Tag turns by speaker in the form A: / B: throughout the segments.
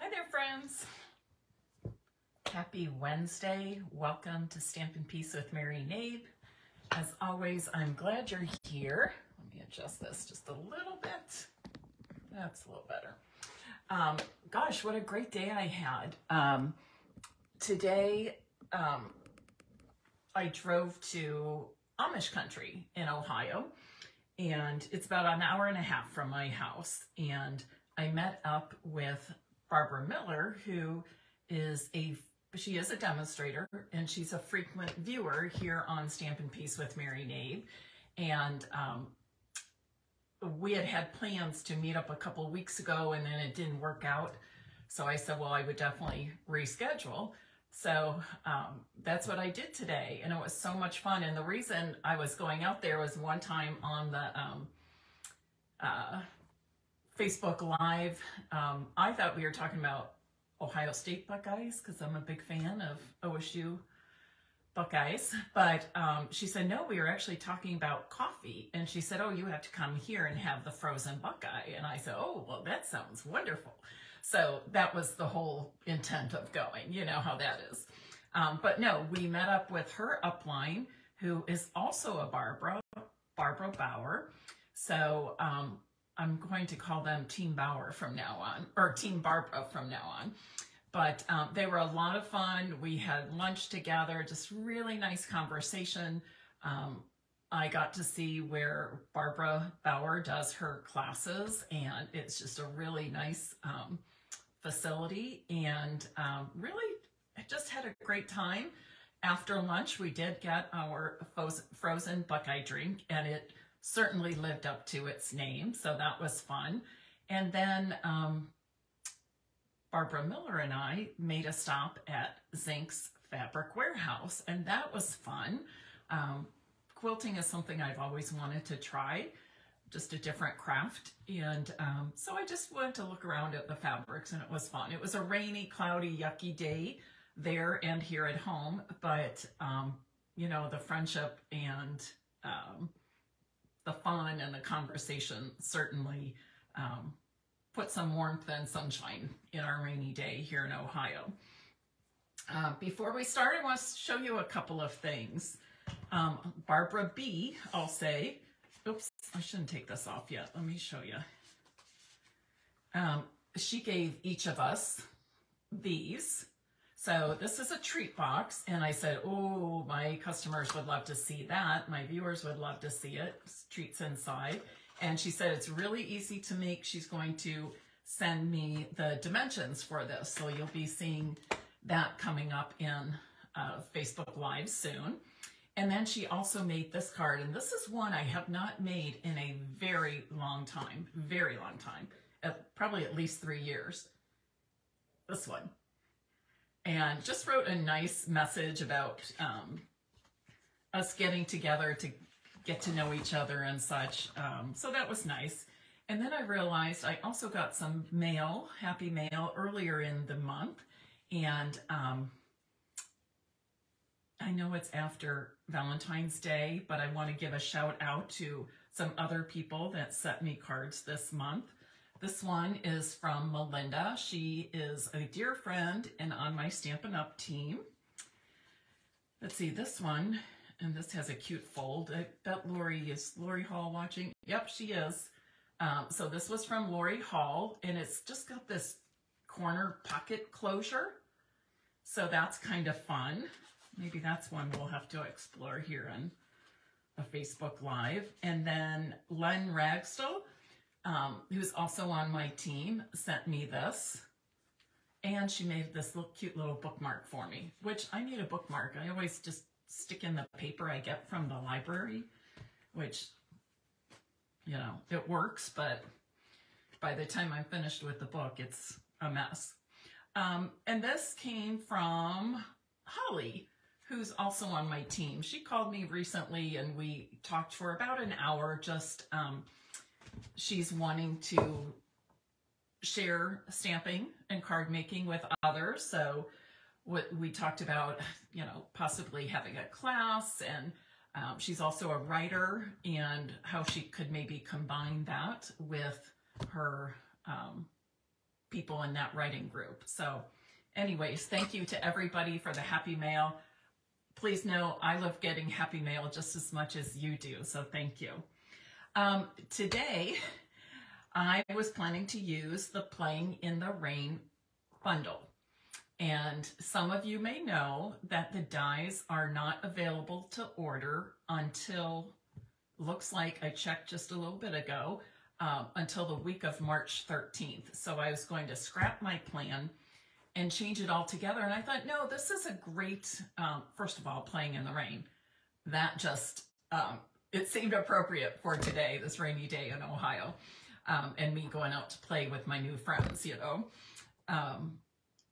A: Hi there, friends. Happy Wednesday. Welcome to Stampin' Peace with Mary Nabe. As always, I'm glad you're here. Let me adjust this just a little bit. That's a little better. Gosh, what a great day I had. Today, I drove to Amish country in Ohio, and it's about an hour and a half from my house. And I met up with Barbara Miller, who is she is a demonstrator, and she's a frequent viewer here on Stampin' Peace with Mary Nabe. And we had plans to meet up a couple weeks ago, and then it didn't work out. So I said, well, I would definitely reschedule. So that's what I did today, and it was so much fun. And the reason I was going out there was one time on the Facebook Live, I thought we were talking about Ohio State Buckeyes because I'm a big fan of OSU Buckeyes, but she said, no, we were actually talking about coffee. And she said, oh, you have to come here and have the frozen Buckeye. And I said, oh, well, that sounds wonderful. So that was the whole intent of going, you know how that is. But no, we met up with her upline, who is also a Barbara Bauer. So I'm going to call them Team Bauer from now on, or Team Barbara from now on. But they were a lot of fun. We had lunch together, just really nice conversation. I got to see where Barbara Bauer does her classes, and it's just a really nice facility. And really, I just had a great time. After lunch, we did get our frozen Buckeye drink, and it certainly lived up to its name, so that was fun. And then Barbara Miller and I made a stop at Zink's Fabric Warehouse, and that was fun. Quilting is something I've always wanted to try, just a different craft. And so I just went to look around at the fabrics, and it was fun. It was a rainy, cloudy, yucky day there and here at home, but you know, the friendship and the fun and the conversation certainly put some warmth and sunshine in our rainy day here in Ohio. Before we start, I want to show you a couple of things. Barbara B, I'll say, oops, I shouldn't take this off yet. Let me show you. She gave each of us these. So this is a treat box, and I said, oh, my customers would love to see that. My viewers would love to see it. Treats inside. And she said it's really easy to make. She's going to send me the dimensions for this. So you'll be seeing that coming up in Facebook Live soon. And then she also made this card, and this is one I have not made in a very long time, probably at least 3 years. This one. And just wrote a nice message about us getting together to get to know each other and such. So that was nice. And then I realized I also got some mail, happy mail, earlier in the month. And I know it's after Valentine's Day, but I want to give a shout out to some other people that sent me cards this month. This one is from Melinda. She is a dear friend and on my Stampin' Up! Team. Let's see, this one, and this has a cute fold. I bet is Lori Hall watching? Yep, she is. So this was from Lori Hall, and it's just got this corner pocket closure. So that's kind of fun. Maybe that's one we'll have to explore here on a Facebook Live. And then Len Ragstel, who's also on my team, sent me this. And she made this little cute little bookmark for me, which I need a bookmark. I always just stick in the paper I get from the library, which, you know, it works, but by the time I'm finished with the book, it's a mess. And this came from Holly, who's also on my team. She called me recently and we talked for about an hour. Just she's wanting to share stamping and card making with others. So what we talked about, you know, possibly having a class, and she's also a writer, and how she could maybe combine that with her people in that writing group. So anyways, thank you to everybody for the happy mail. Please know I love getting happy mail just as much as you do, so thank you. Today, I was planning to use the Playing in the Rain bundle. And some of you may know that the dies are not available to order until, looks like I checked just a little bit ago, until the week of March 13th. So I was going to scrap my plan and change it all together. And I thought, no, this is a great, first of all, Playing in the Rain. That just, it seemed appropriate for today, this rainy day in Ohio. And me going out to play with my new friends, you know.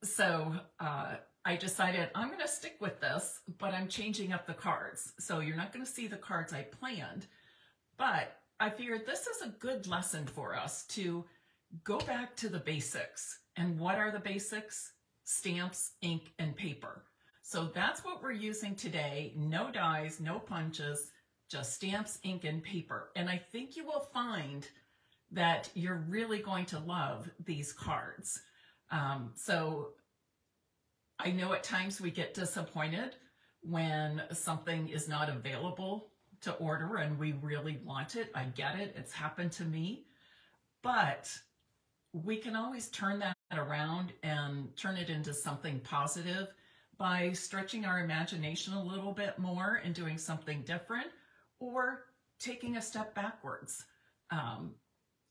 A: So I decided I'm going to stick with this, but I'm changing up the cards. So you're not going to see the cards I planned, but I figured this is a good lesson for us to go back to the basics. And what are the basics? Stamps, ink, and paper. So that's what we're using today. No dies, no punches, just stamps, ink, and paper. And I think you will find that you're really going to love these cards. So I know at times we get disappointed when something is not available to order and we really want it. I get it. It's happened to me. But we can always turn that around and turn it into something positive by stretching our imagination a little bit more and doing something different, or taking a step backwards.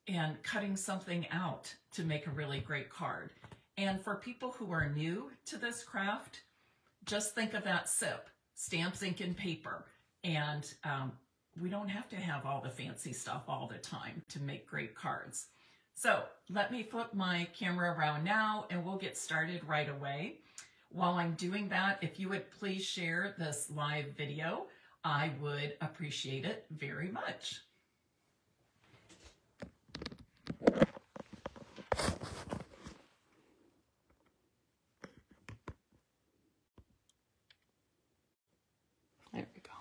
A: And cutting something out to make a really great card. And for people who are new to this craft, just think of that SIP, stamps, ink, and paper. And we don't have to have all the fancy stuff all the time to make great cards. So let me flip my camera around now and we'll get started right away. While I'm doing that, if you would please share this live video, I would appreciate it very much. There we go.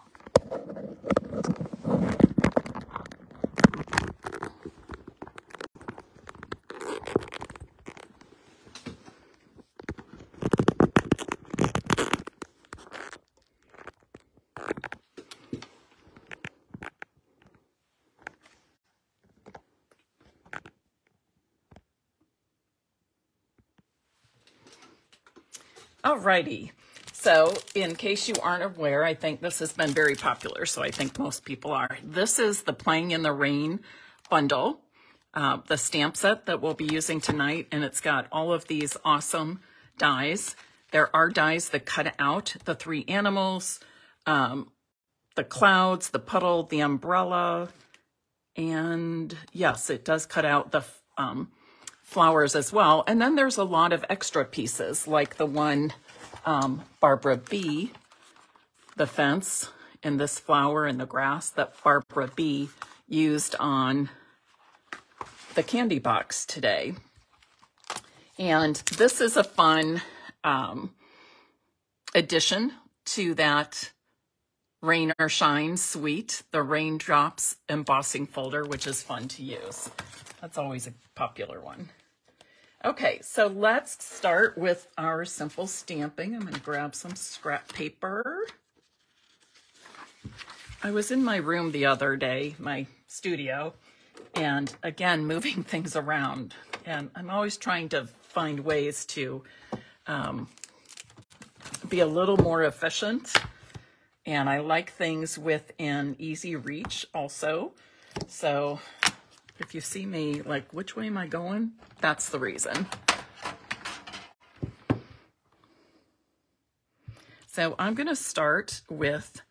A: Alrighty, so in case you aren't aware, I think this has been very popular, so I think most people are. This is the Playing in the Rain bundle, the stamp set that we'll be using tonight, and it's got all of these awesome dies. There are dies that cut out the three animals, the clouds, the puddle, the umbrella, and yes, it does cut out the flowers as well. And then there's a lot of extra pieces, like the one Barbara B, the fence, and this flower and the grass that Barbara B used on the candy box today. And this is a fun addition to that Rain or Shine suite, the Raindrops embossing folder, which is fun to use. That's always a popular one. Okay, so let's start with our simple stamping. I'm going to grab some scrap paper. I was in my room the other day, my studio, and again, moving things around. And I'm always trying to find ways to be a little more efficient. And I like things within easy reach also. So if you see me like, which way am I going? That's the reason. So I'm going to start with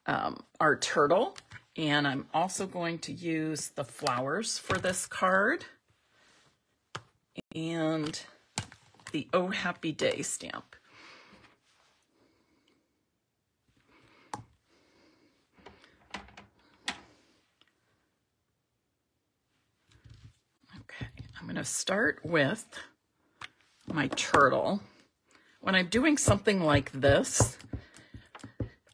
A: our turtle, and I'm also going to use the flowers for this card and the Oh Happy Day stamp. Okay, I'm going to start with my turtle. When I'm doing something like this,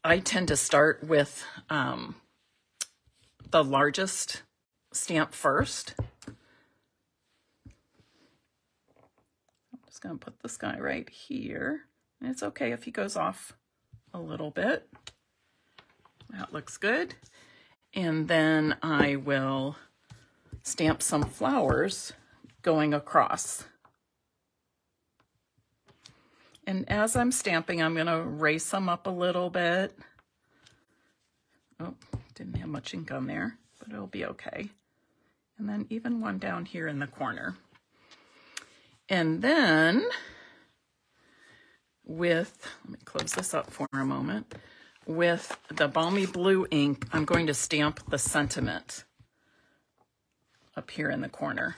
A: I tend to start with the largest stamp first. I'm just going to put this guy right here. And it's okay if he goes off a little bit. That looks good. And then I will stamp some flowers going across. And as I'm stamping, I'm going to raise them up a little bit. Oh, didn't have much ink on there, but it'll be okay. And then even one down here in the corner. And then with, let me close this up for a moment. With the Balmy Blue ink, I'm going to stamp the sentiment up here in the corner.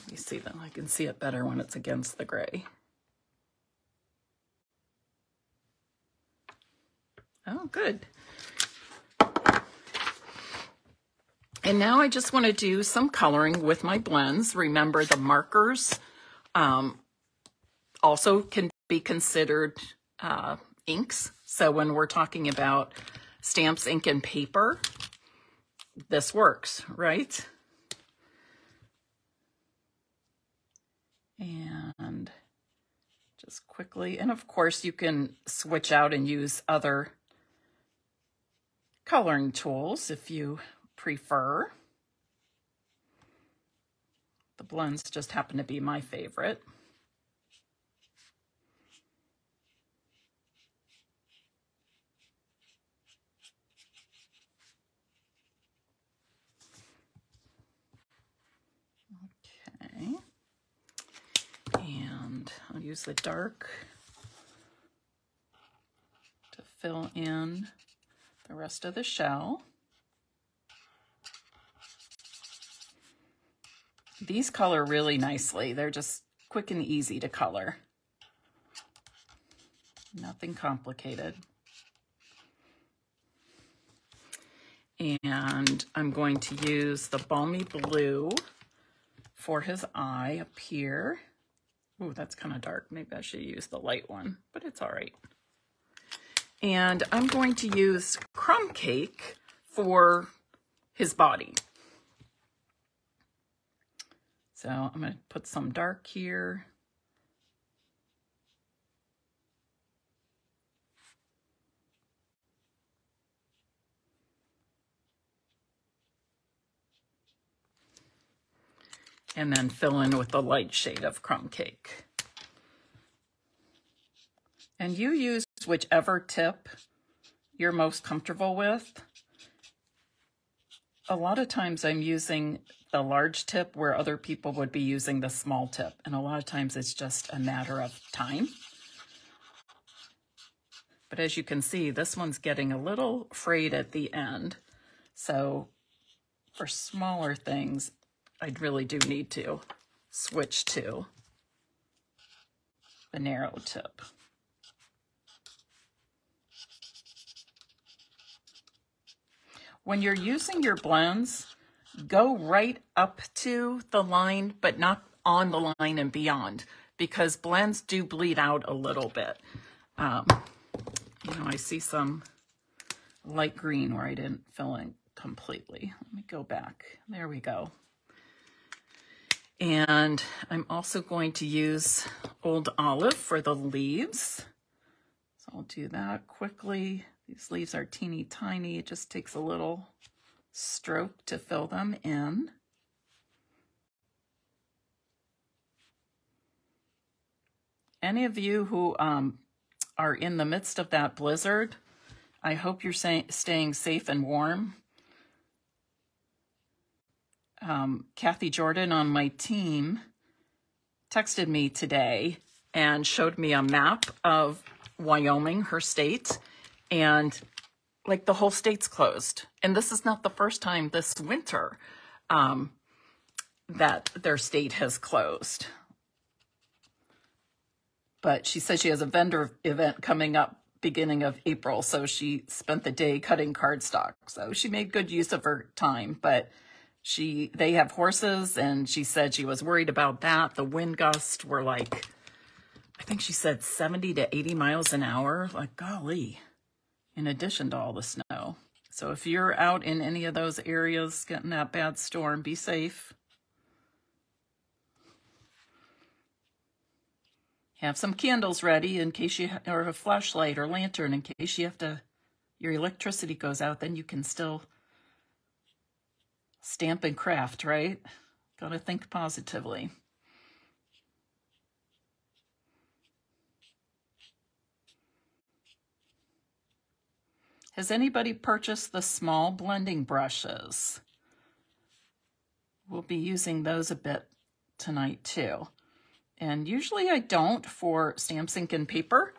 A: Let me see that. I can see it better when it's against the gray. Oh, good. And now I just want to do some coloring with my blends. Remember, the markers also can be considered inks. So when we're talking about stamps, ink, and paper, this works, right? And just quickly, and of course you can switch out and use other coloring tools if you prefer. The blends just happen to be my favorite. Okay. And I'll use the dark to fill in the rest of the shell. These color really nicely. They're just quick and easy to color. Nothing complicated. And I'm going to use the Balmy Blue for his eye up here. Ooh, that's kind of dark. Maybe I should use the light one, but it's all right. And I'm going to use Crumb Cake for his body. So I'm going to put some dark here. And then fill in with the light shade of Crumb Cake. And you use whichever tip you're most comfortable with. A lot of times I'm using the large tip where other people would be using the small tip. And a lot of times it's just a matter of time. But as you can see, this one's getting a little frayed at the end. So for smaller things, I really do need to switch to the narrow tip. When you're using your blends, go right up to the line, but not on the line and beyond, because blends do bleed out a little bit. You know, I see some light green where I didn't fill in completely. Let me go back. There we go. And I'm also going to use Old Olive for the leaves. So I'll do that quickly. These leaves are teeny tiny. It just takes a little stroke to fill them in. Any of you who are in the midst of that blizzard, I hope you're staying safe and warm. Kathy Jordan on my team texted me today and showed me a map of Wyoming, her state, and like the whole state's closed. And this is not the first time this winter that their state has closed. But she says she has a vendor event coming up beginning of April, so she spent the day cutting cardstock. So she made good use of her time, but they have horses, and she said she was worried about that. The wind gusts were like, I think she said 70 to 80 miles an hour. Like, golly, in addition to all the snow. So if you're out in any of those areas getting that bad storm, be safe. Have some candles ready in case or a flashlight or lantern in case your electricity goes out, then you can still stamp and craft, right? Gotta think positively. Has anybody purchased the small blending brushes? We'll be using those a bit tonight too. And usually I don't for stamps, ink, and paper,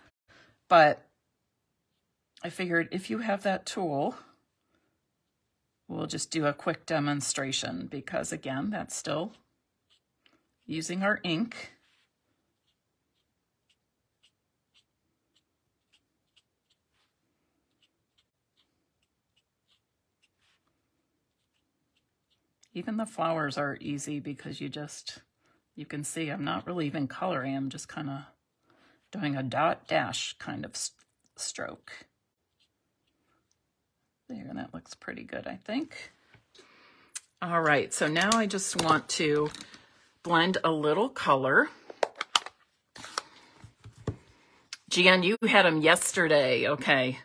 A: but I figured if you have that tool, we'll just do a quick demonstration because, again, that's still using our ink. Even the flowers are easy because you can see I'm not really even coloring. I'm just kind of doing a dot dash kind of stroke. There, and that looks pretty good, I think. All right, so now I just want to blend a little color. Jan, you had them yesterday. Okay.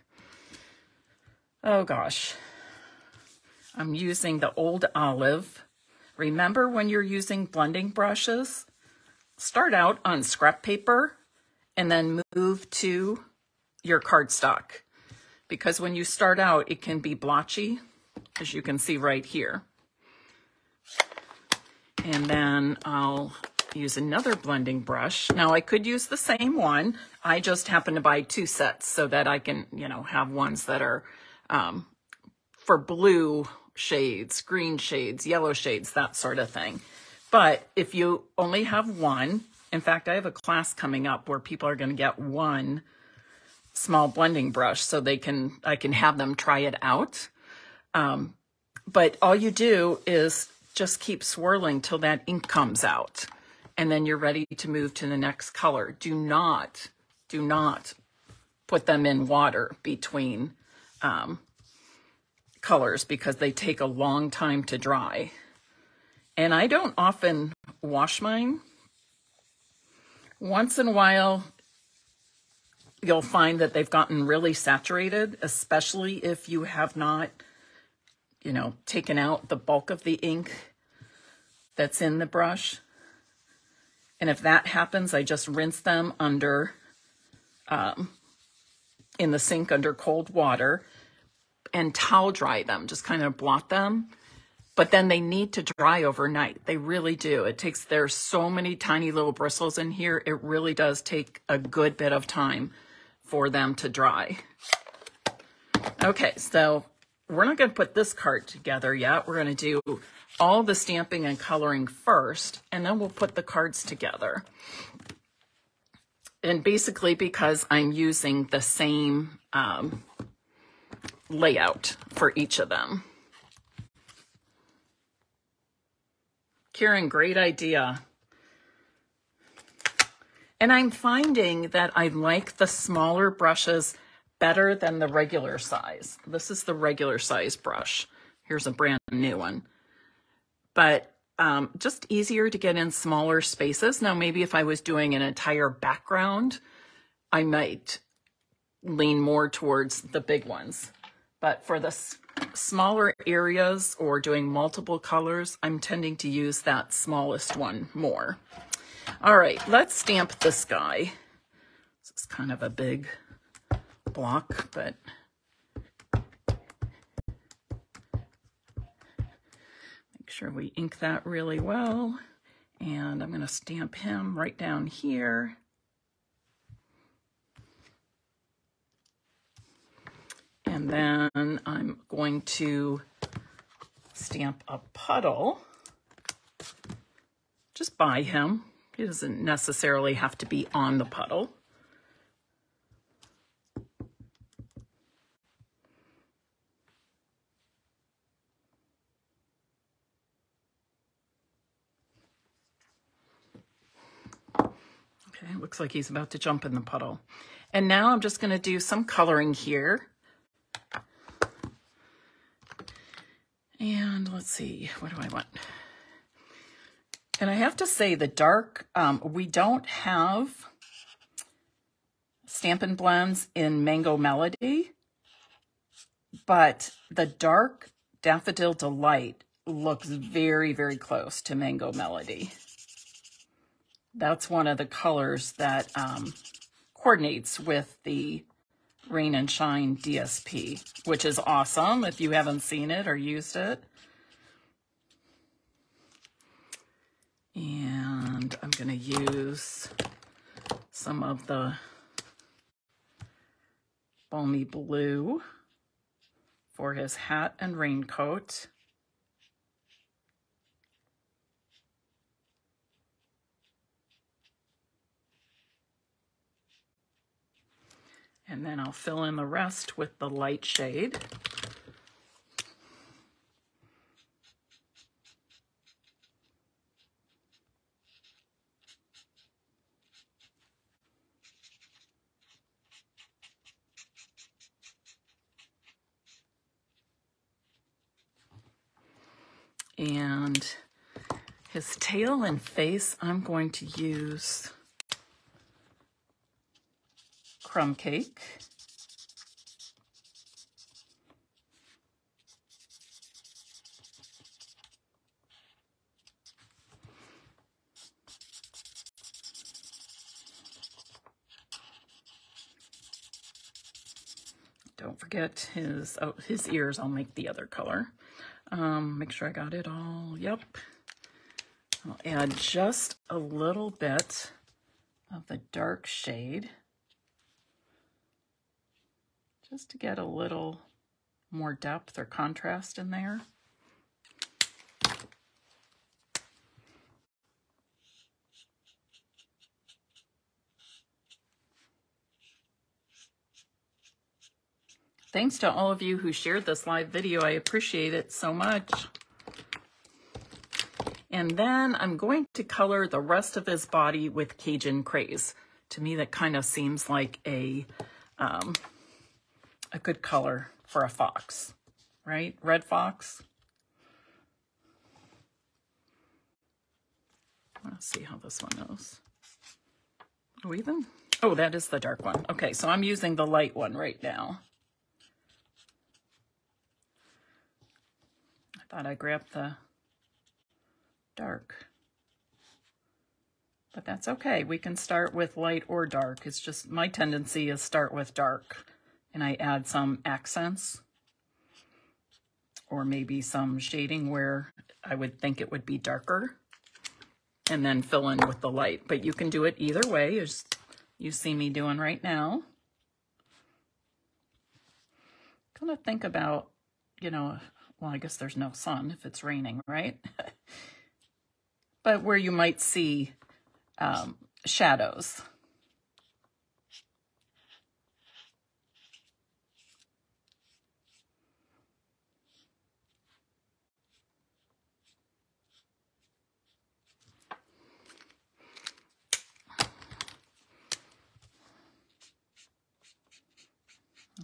A: Oh gosh. I'm using the Old Olive. Remember, when you're using blending brushes, start out on scrap paper and then move to your cardstock. Because when you start out, it can be blotchy, as you can see right here. And then I'll use another blending brush. Now, I could use the same one. I just happen to buy 2 sets so that I can, have ones that are for blue shades, green shades, yellow shades, that sort of thing. But if you only have one, in fact, I have a class coming up where people are going to get one small blending brush so I can have them try it out. But all you do is just keep swirling till that ink comes out, and then you're ready to move to the next color. Do not put them in water between colors because they take a long time to dry. And I don't often wash mine. Once in a while, you'll find that they've gotten really saturated, especially if you have not, taken out the bulk of the ink that's in the brush. And if that happens, I just rinse them under, in the sink under cold water, and towel dry them, just kind of blot them. But then they need to dry overnight. They really do. There's so many tiny little bristles in here. It really does take a good bit of time for them to dry. Okay, so we're not going to put this card together yet. We're going to do all the stamping and coloring first, and then we'll put the cards together. And basically, because I'm using the same layout for each of them. Karen, great idea. And I'm finding that I like the smaller brushes better than the regular size. This is the regular size brush. Here's a brand new one. But just easier to get in smaller spaces. Now, maybe if I was doing an entire background, I might lean more towards the big ones. But for the smaller areas or doing multiple colors, I'm tending to use that smallest one more. All right, let's stamp this guy. This is kind of a big block, but make sure we ink that really well. And I'm going to stamp him right down here. And then I'm going to stamp a puddle just by him. He doesn't necessarily have to be on the puddle. Okay, looks like he's about to jump in the puddle. And now I'm just going to do some coloring here. And let's see, what do I want? And I have to say the dark, we don't have Stampin' blends in Mango Melody, but the dark Daffodil Delight looks very, very close to Mango Melody. That's one of the colors that coordinates with the Rain and Shine DSP, which is awesome if you haven't seen it or used it. And I'm going to use some of the Balmy Blue for his hat and raincoat. And then I'll fill in the rest with the light shade. And his tail and face, I'm going to use Crumb Cake. Don't forget his ears, I'll make the other color. Make sure I got it all, yep. I'll add just a little bit of the dark shade, just to get a little more depth or contrast in there. Thanks to all of you who shared this live video. I appreciate it so much. And then I'm going to color the rest of his body with Cajun Craze. To me, that kind of seems like a good color for a fox, right? Red fox. Let's see how this one goes. Oh, even? Oh, that is the dark one. Okay, so I'm using the light one right now. I thought I grabbed the dark, but that's okay. We can start with light or dark. It's just my tendency is start with dark, and I add some accents or maybe some shading where I would think it would be darker, and then fill in with the light. But you can do it either way, as you see me doing right now. Kind of think about, you know, well, I guess there's no sun if it's raining, right? But where you might see shadows.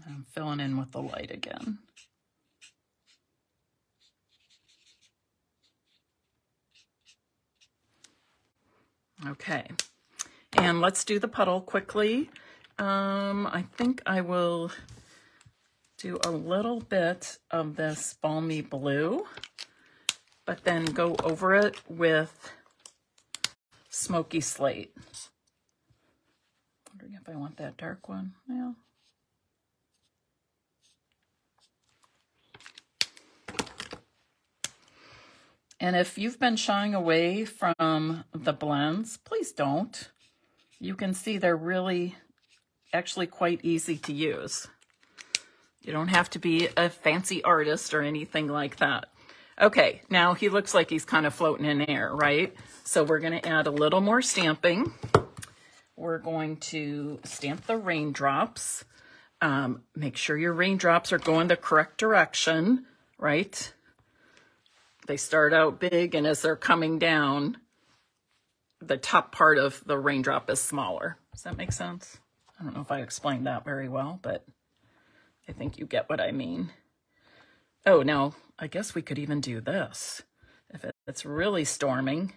A: I'm filling in with the light again. Okay, and let's do the puddle quickly. I think I will do a little bit of this Balmy Blue, but then go over it with Smoky Slate. Wondering if I want that dark one. Yeah. And if you've been shying away from the blends, please don't. You can see they're really actually quite easy to use. You don't have to be a fancy artist or anything like that. Okay, now he looks like he's kind of floating in air, right? So we're going to add a little more stamping. We're going to stamp the raindrops. Make sure your raindrops are going the correct direction, right? They start out big, and as they're coming down, the top part of the raindrop is smaller. Does that make sense? I don't know if I explained that very well, but I think you get what I mean. Oh, now, I guess we could even do this. If it's really storming,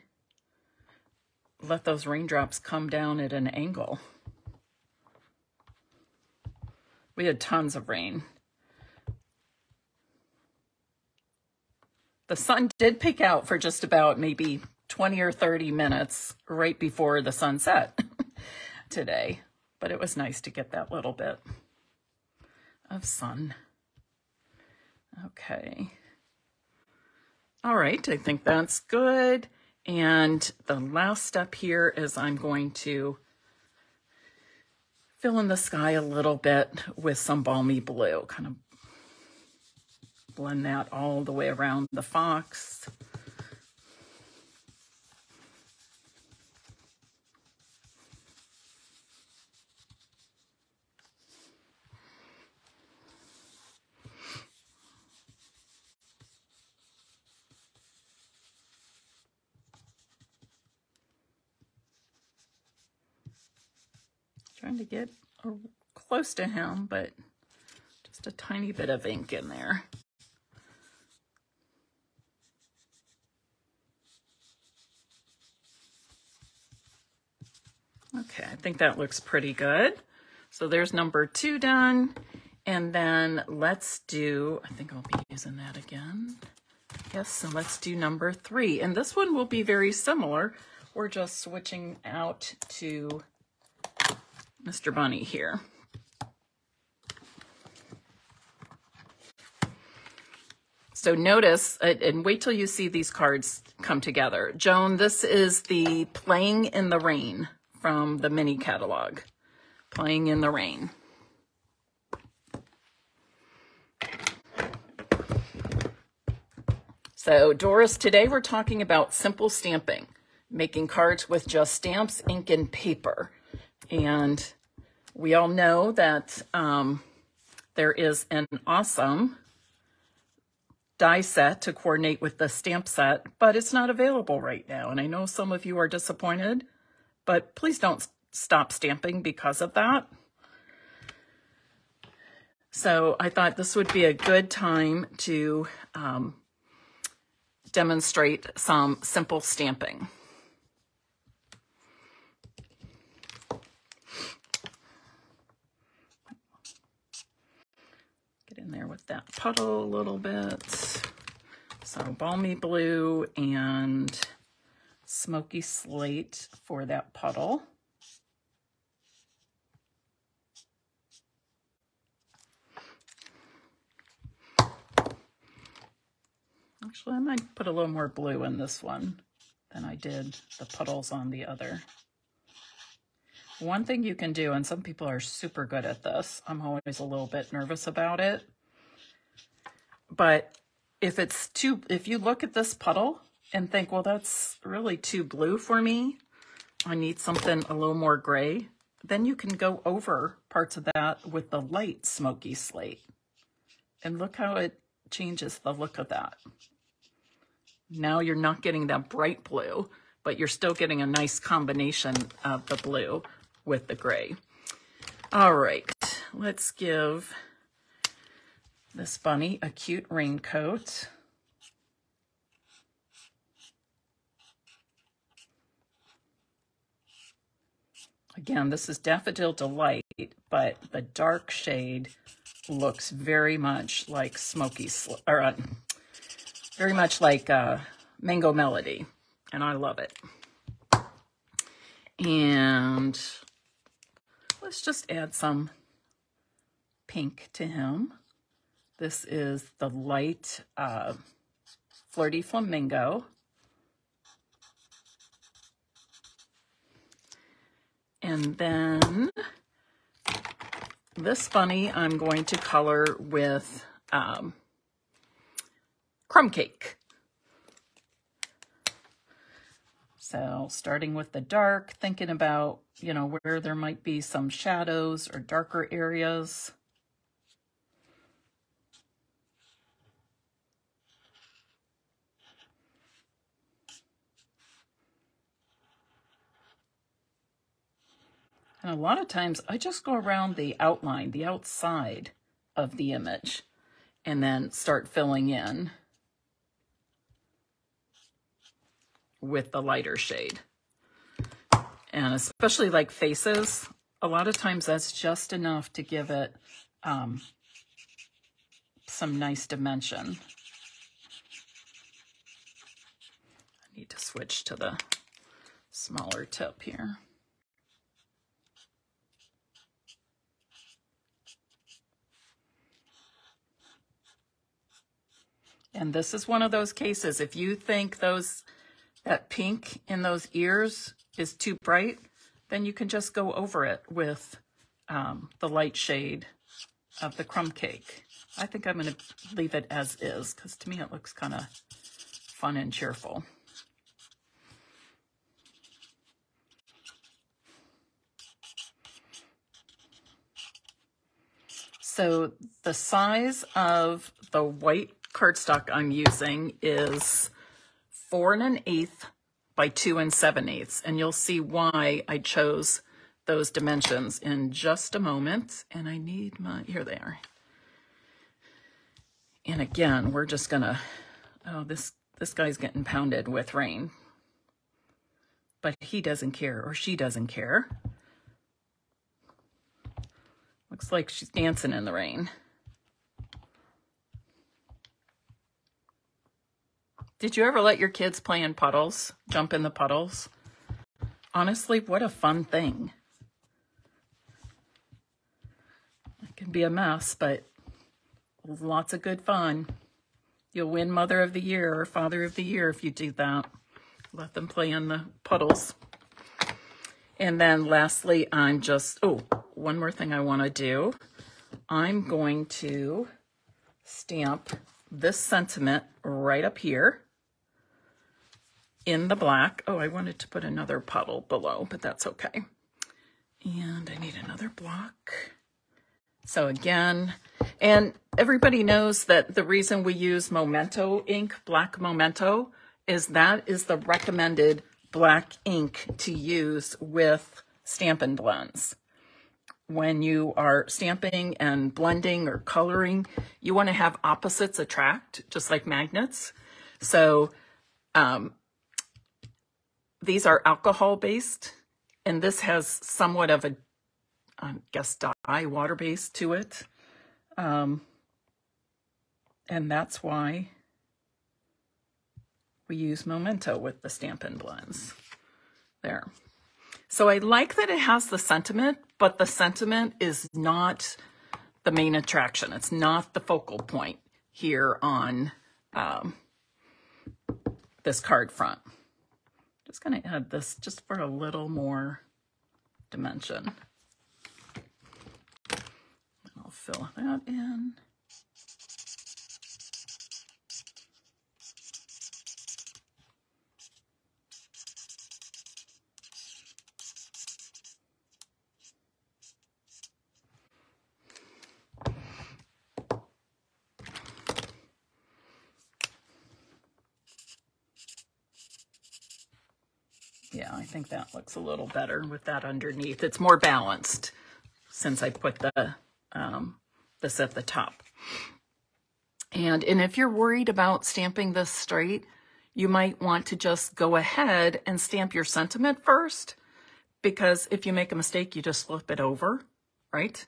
A: let those raindrops come down at an angle. We had tons of rain. The sun did peek out for just about maybe 20 or 30 minutes right before the sunset today, but it was nice to get that little bit of sun. Okay. All right, I think that's good. And the last step here is I'm going to fill in the sky a little bit with some balmy blue, kind of blend that all the way around the fox. Trying to get close to him, but just a tiny bit of ink in there. Okay, I think that looks pretty good. So there's number 2 done. And then let's do, I think I'll be using that again. Yes, so let's do number 3. And this one will be very similar. We're just switching out to Mr. Bunny here. So notice, and wait till you see these cards come together. Joan, this is the Playing in the Rain from the mini catalog. Playing in the Rain. So Doris, today we're talking about simple stamping, making cards with just stamps, ink, and paper. And we all know that there is an awesome die set to coordinate with the stamp set, but it's not available right now. And I know some of you are disappointed, but please don't stop stamping because of that. So I thought this would be a good time to demonstrate some simple stamping. Get in there with that puddle a little bit. So balmy blue and smoky slate for that puddle. Actually, I might put a little more blue in this one than I did the puddles on the other. One thing you can do, and some people are super good at this, I'm always a little bit nervous about it, but if you look at this puddle and think, well, that's really too blue for me, I need something a little more gray, then you can go over parts of that with the light smoky slate. And look how it changes the look of that. Now you're not getting that bright blue, but you're still getting a nice combination of the blue with the gray. All right, let's give this bunny a cute raincoat. Again, this is Daffodil Delight, but the dark shade looks very much like very much like Mango Melody, and I love it. And let's just add some pink to him. This is the light Flirty Flamingo. And then this bunny I'm going to color with crumb cake. So starting with the dark, thinking about, you know, where there might be some shadows or darker areas. And a lot of times I just go around the outline, the outside of the image, and then start filling in with the lighter shade. And especially like faces, a lot of times that's just enough to give it some nice dimension. I need to switch to the smaller tip here. And this is one of those cases, if you think that pink in those ears is too bright, then you can just go over it with the light shade of the crumb cake. I think I'm going to leave it as is, because to me it looks kind of fun and cheerful. So the size of the white cardstock I'm using is 4 1/8 by 2 7/8, and you'll see why I chose those dimensions in just a moment. And I need my, here they are. And again, we're just gonna, oh, this guy's getting pounded with rain, but he doesn't care, or she doesn't care. Looks like she's dancing in the rain. Did you ever let your kids play in puddles, jump in the puddles? Honestly, what a fun thing. It can be a mess, but lots of good fun. You'll win Mother of the Year or Father of the Year if you do that. Let them play in the puddles. And then lastly, I'm just, oh, one more thing I want to do. I'm going to stamp this sentiment right up here in the black. Oh, I wanted to put another puddle below, but that's okay. And I need another block. So again, and everybody knows that the reason we use Memento ink, black Memento, is that is the recommended black ink to use with Stampin' blends. When you are stamping and blending or coloring, you want to have opposites attract, just like magnets. So these are alcohol-based, and this has somewhat of a, I guess, dye, water-based to it. And that's why we use Memento with the Stampin' blends. There. So I like that it has the sentiment, but the sentiment is not the main attraction. It's not the focal point here on this card front. Just going to add this just for a little more dimension. I'll fill that in. Yeah, I think that looks a little better with that underneath. It's more balanced since I put the this at the top. And if you're worried about stamping this straight, you might want to just go ahead and stamp your sentiment first, because if you make a mistake, you just flip it over, right?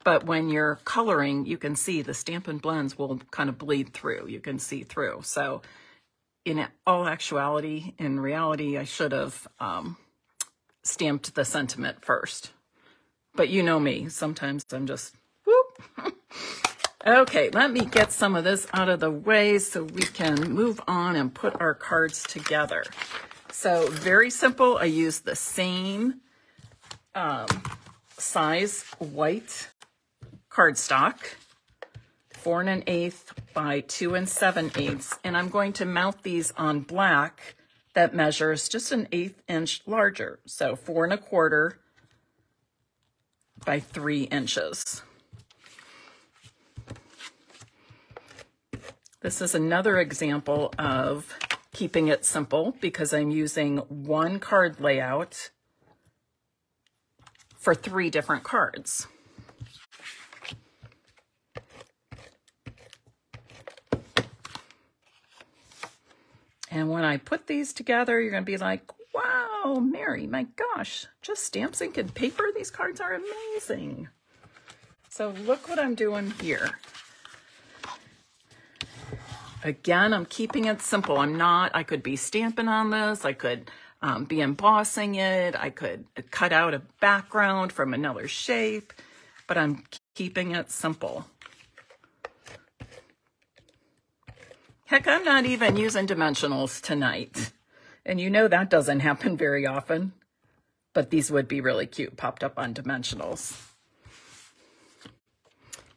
A: But when you're coloring, you can see the Stampin' blends will kind of bleed through. You can see through. So in all actuality, in reality, I should have stamped the sentiment first. But you know me, sometimes I'm just, whoop. Okay, let me get some of this out of the way so we can move on and put our cards together. So very simple. I use the same size white cardstock, 4 1/8 by 2 7/8, and I'm going to mount these on black that measures just an 1/8 inch larger. So 4 1/4 by 3 inches. This is another example of keeping it simple because I'm using one card layout for 3 different cards. And when I put these together, you're going to be like, wow, Mary, my gosh, just stamps, ink, and paper. These cards are amazing. So look what I'm doing here. Again, I'm keeping it simple. I could be stamping on this. I could be embossing it. I could cut out a background from another shape, but I'm keeping it simple. Heck, I'm not even using dimensionals tonight. And you know that doesn't happen very often, but these would be really cute popped up on dimensionals.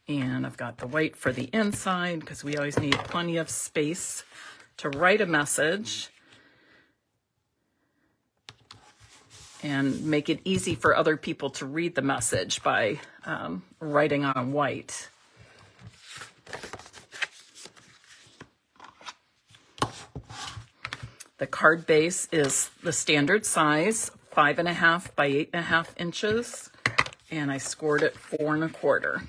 A: And I've got the white for the inside because we always need plenty of space to write a message and make it easy for other people to read the message by writing on white. The card base is the standard size, 5 1/2 by 8 1/2 inches, and I scored it 4 1/4.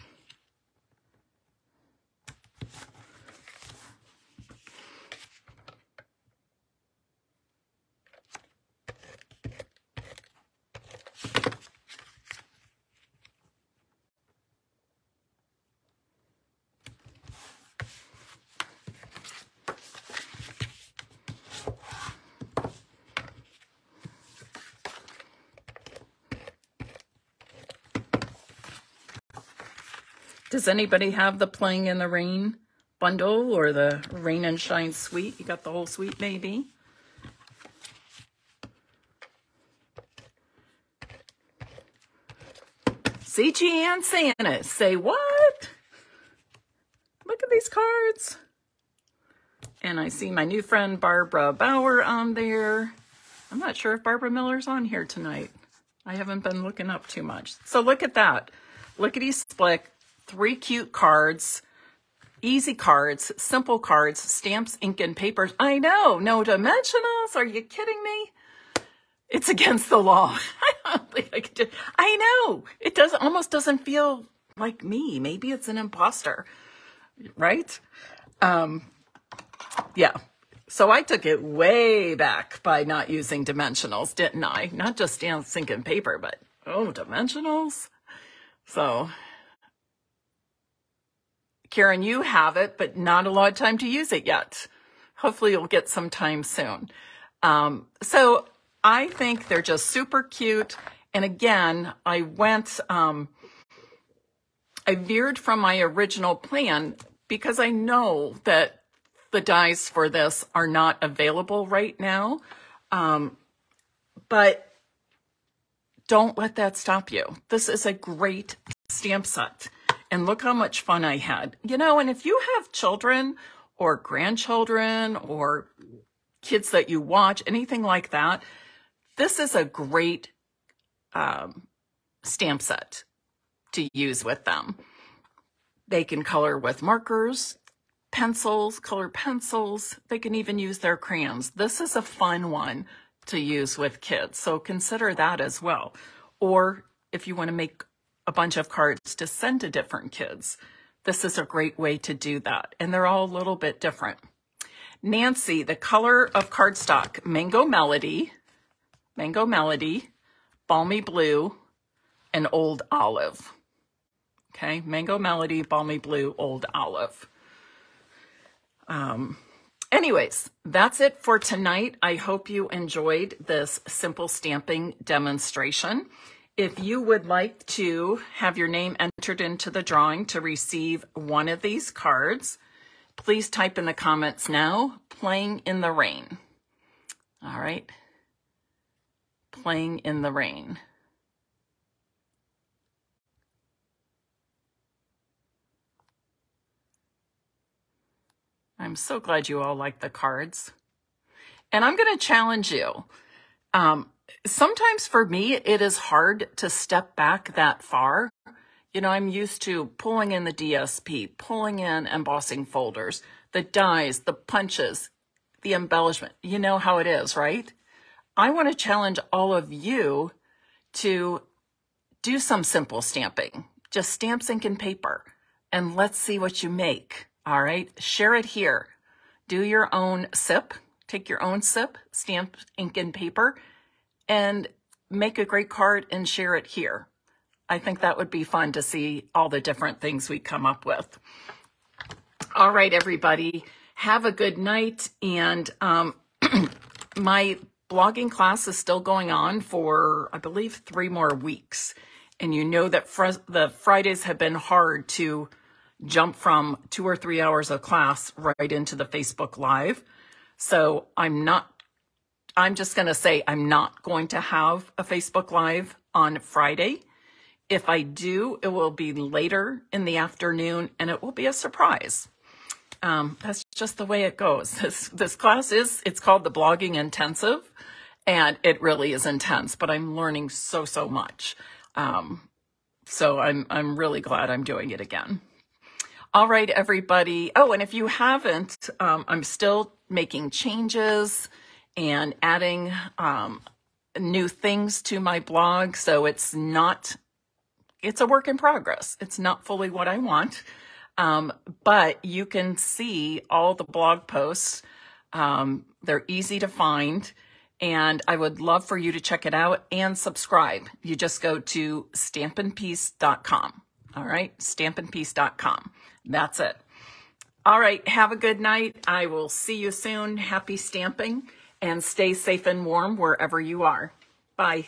A: Does anybody have the Playing in the Rain bundle or the Rain and Shine suite? You got the whole suite, maybe? CG and Santa, say what? Look at these cards. And I see my new friend Barbara Bauer on there. I'm not sure if Barbara Miller's on here tonight. I haven't been looking up too much. So look at that. Lickety split. 3 cute cards, easy cards, simple cards, stamps, ink, and papers. I know, no dimensionals. Are you kidding me? It's against the law. I don't think I could do. I know. It almost doesn't feel like me. Maybe it's an imposter, right? Yeah. So I took it way back by not using dimensionals, didn't I? Not just stamps, ink, and paper, but dimensionals. So Karen, you have it, but not a lot of time to use it yet. Hopefully you'll get some time soon. So I think they're just super cute. And again, I veered from my original plan because I know that the dies for this are not available right now. But don't let that stop you. This is a great stamp set. And look how much fun I had. And if you have children or grandchildren or kids that you watch, anything like that, this is a great stamp set to use with them. They can color with markers, pencils, color pencils. They can even use their crayons. This is a fun one to use with kids. So consider that as well. Or if you want to make a bunch of cards to send to different kids, this is a great way to do that. And they're all a little bit different. Nancy, the color of cardstock, Mango Melody, Balmy Blue, and Old Olive. Okay, Mango Melody, Balmy Blue, Old Olive. Anyways, that's it for tonight. I hope you enjoyed this simple stamping demonstration. If you would like to have your name entered into the drawing to receive one of these cards, please type in the comments now, Playing in the Rain. All right. Playing in the Rain. I'm so glad you all like the cards. And I'm going to challenge you. Sometimes for me, it is hard to step back that far. You know, I'm used to pulling in the DSP, pulling in embossing folders, the dies, the punches, the embellishment. You know how it is, right? I want to challenge all of you to do some simple stamping. Just stamp, ink, and paper. And let's see what you make. All right? Share it here. Do your own sip. Take your own sip, stamp, ink, and paper, and make a great card and share it here. I think that would be fun to see all the different things we come up with. All right, everybody, have a good night. And my blogging class is still going on for, I believe, 3 more weeks. And you know that the Fridays have been hard to jump from 2 or 3 hours of class right into the Facebook Live. So I'm just going to say I'm not going to have a Facebook Live on Friday. If I do, it will be later in the afternoon and it will be a surprise. That's just the way it goes. This class it's called the Blogging Intensive, and it really is intense, but I'm learning so much. So I'm really glad I'm doing it again. All right, everybody. Oh, and if you haven't, I'm still making changes and adding new things to my blog. So it's a work in progress. It's not fully what I want. But you can see all the blog posts. They're easy to find. And I would love for you to check it out and subscribe. You just go to stampinpeace.com. All right, stampinpeace.com. That's it. All right, have a good night. I will see you soon. Happy stamping, and stay safe and warm wherever you are. Bye.